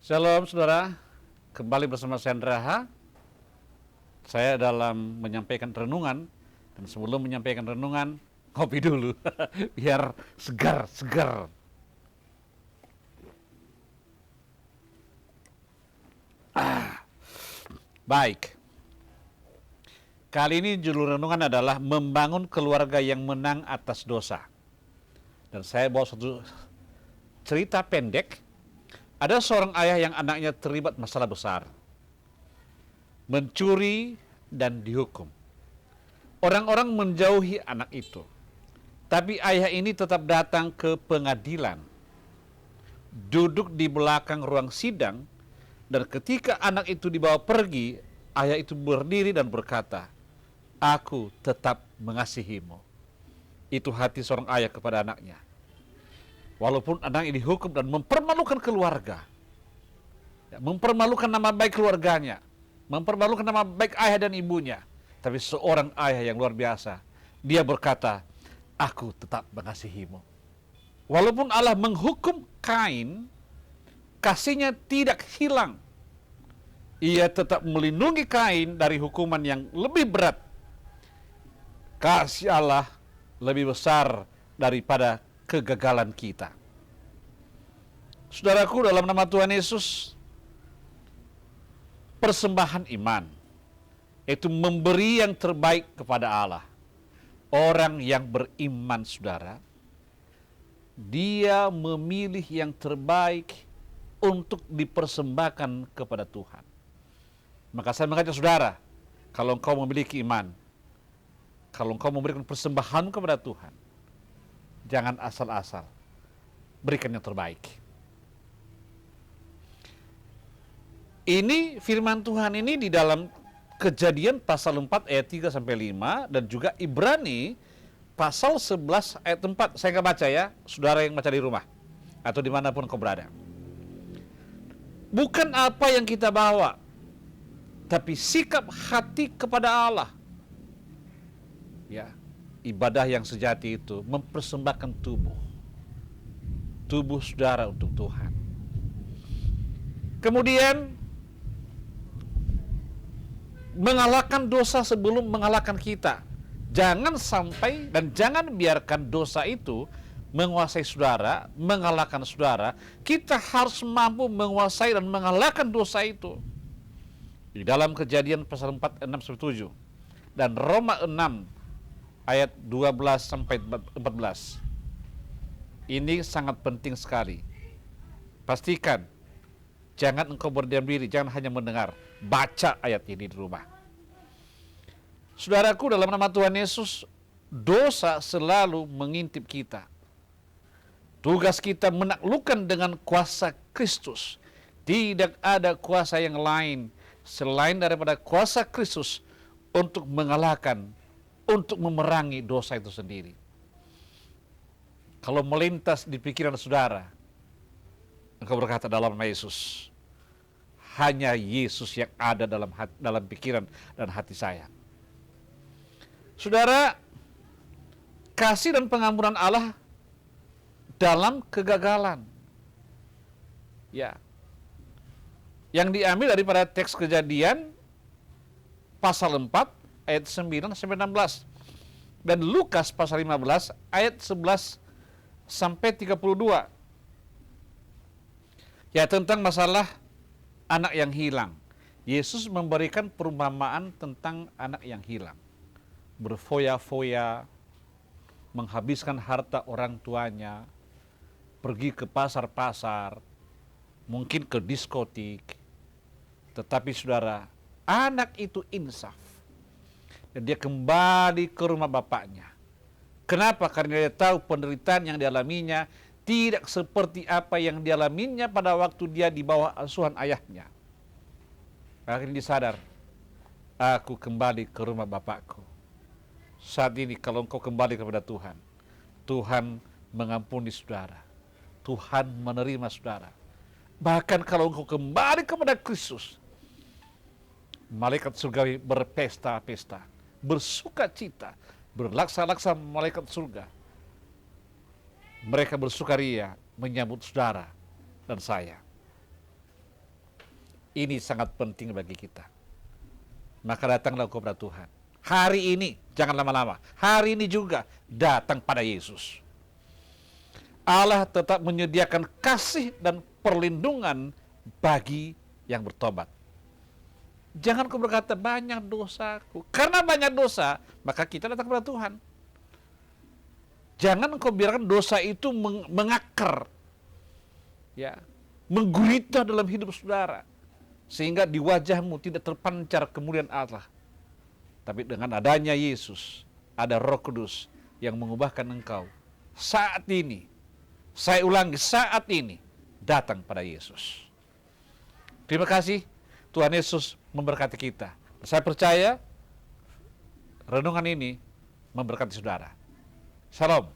Shalom saudara, kembali bersama saya Andraha. Saya dalam menyampaikan renungan, dan sebelum menyampaikan renungan, kopi dulu, biar segar. Baik, kali ini judul renungan adalah membangun keluarga yang menang atas dosa. Dan saya bawa satu cerita pendek. Ada seorang ayah yang anaknya terlibat masalah besar, mencuri dan dihukum. Orang-orang menjauhi anak itu, tapi ayah ini tetap datang ke pengadilan, duduk di belakang ruang sidang, dan ketika anak itu dibawa pergi, ayah itu berdiri dan berkata, "Aku tetap mengasihimu." Itu hati seorang ayah kepada anaknya. Walaupun anaknya dihukum dan mempermalukan keluarga, mempermalukan nama baik keluarganya, mempermalukan nama baik ayah dan ibunya, tapi seorang ayah yang luar biasa, dia berkata, "Aku tetap mengasihimu." Walaupun Allah menghukum Kain, kasihnya tidak hilang. Ia tetap melindungi Kain dari hukuman yang lebih berat. Kasih Allah lebih besar daripada kegagalan kita. Saudaraku, dalam nama Tuhan Yesus, persembahan iman itu memberi yang terbaik kepada Allah. Orang yang beriman, saudara, dia memilih yang terbaik untuk dipersembahkan kepada Tuhan. Maka saya mengajak saudara, kalau engkau memiliki iman, kalau engkau memberikan persembahan kepada Tuhan, jangan asal-asal, berikan yang terbaik. Ini firman Tuhan ini di dalam Kejadian pasal 4 ayat 3 sampai 5 dan juga Ibrani pasal 11 ayat 4. Saya nggak baca ya, saudara yang baca di rumah atau dimanapun kau berada. Bukan apa yang kita bawa, tapi sikap hati kepada Allah. Ya, ibadah yang sejati itu mempersembahkan tubuh saudara untuk Tuhan. Kemudian mengalahkan dosa sebelum mengalahkan kita. Jangan sampai dan jangan biarkan dosa itu menguasai saudara, mengalahkan saudara. Kita harus mampu menguasai dan mengalahkan dosa itu. Di dalam Kejadian pasal 4, 6-7 dan Roma 6 ayat 12 sampai 14. Ini sangat penting sekali. Pastikan jangan engkau berdiam diri, jangan hanya mendengar, baca ayat ini di rumah. Saudaraku, dalam nama Tuhan Yesus, dosa selalu mengintip kita. Tugas kita menaklukkan dengan kuasa Kristus. Tidak ada kuasa yang lain selain daripada kuasa Kristus untuk mengalahkan, untuk memerangi dosa itu sendiri. Kalau melintas di pikiran saudara, engkau berkata dalam nama Yesus, hanya Yesus yang ada dalam pikiran dan hati saya. Saudara, kasih dan pengampunan Allah dalam kegagalan. Ya. Yang diambil daripada teks Kejadian pasal 4 ayat 9 sampai 16 dan Lukas pasal 15 ayat 11 sampai 32. Ya, tentang masalah anak yang hilang. Yesus memberikan perumpamaan tentang anak yang hilang. Berfoya-foya, menghabiskan harta orang tuanya, pergi ke pasar-pasar, mungkin ke diskotik. Tetapi saudara, anak itu insaf. Dan dia kembali ke rumah bapaknya. Kenapa? Karena dia tahu penderitaan yang dialaminya tidak seperti apa yang dialaminya pada waktu dia di bawah asuhan ayahnya. Akhirnya dia sadar, aku kembali ke rumah bapakku. Saat ini kalau engkau kembali kepada Tuhan, Tuhan mengampuni saudara. Tuhan menerima saudara. Bahkan kalau engkau kembali kepada Kristus, malaikat surgawi berpesta-pesta, bersuka cita, berlaksa-laksa malaikat surga. Mereka bersukaria menyambut saudara dan saya. Ini sangat penting bagi kita. Maka datanglah kepada Tuhan. Hari ini, jangan lama-lama. Hari ini juga datang pada Yesus. Allah tetap menyediakan kasih dan perlindungan bagi yang bertobat. Jangan kau berkata banyak dosaku. Karena banyak dosa, maka kita datang kepada Tuhan. Jangan kau biarkan dosa itu mengakar, ya, menggurita dalam hidup saudara, sehingga di wajahmu tidak terpancar kemuliaan Allah. Tapi dengan adanya Yesus, ada Roh Kudus yang mengubahkan engkau. Saat ini, saya ulangi, saat ini, datang pada Yesus. Terima kasih, Tuhan Yesus memberkati kita. Saya percaya renungan ini memberkati saudara. Shalom.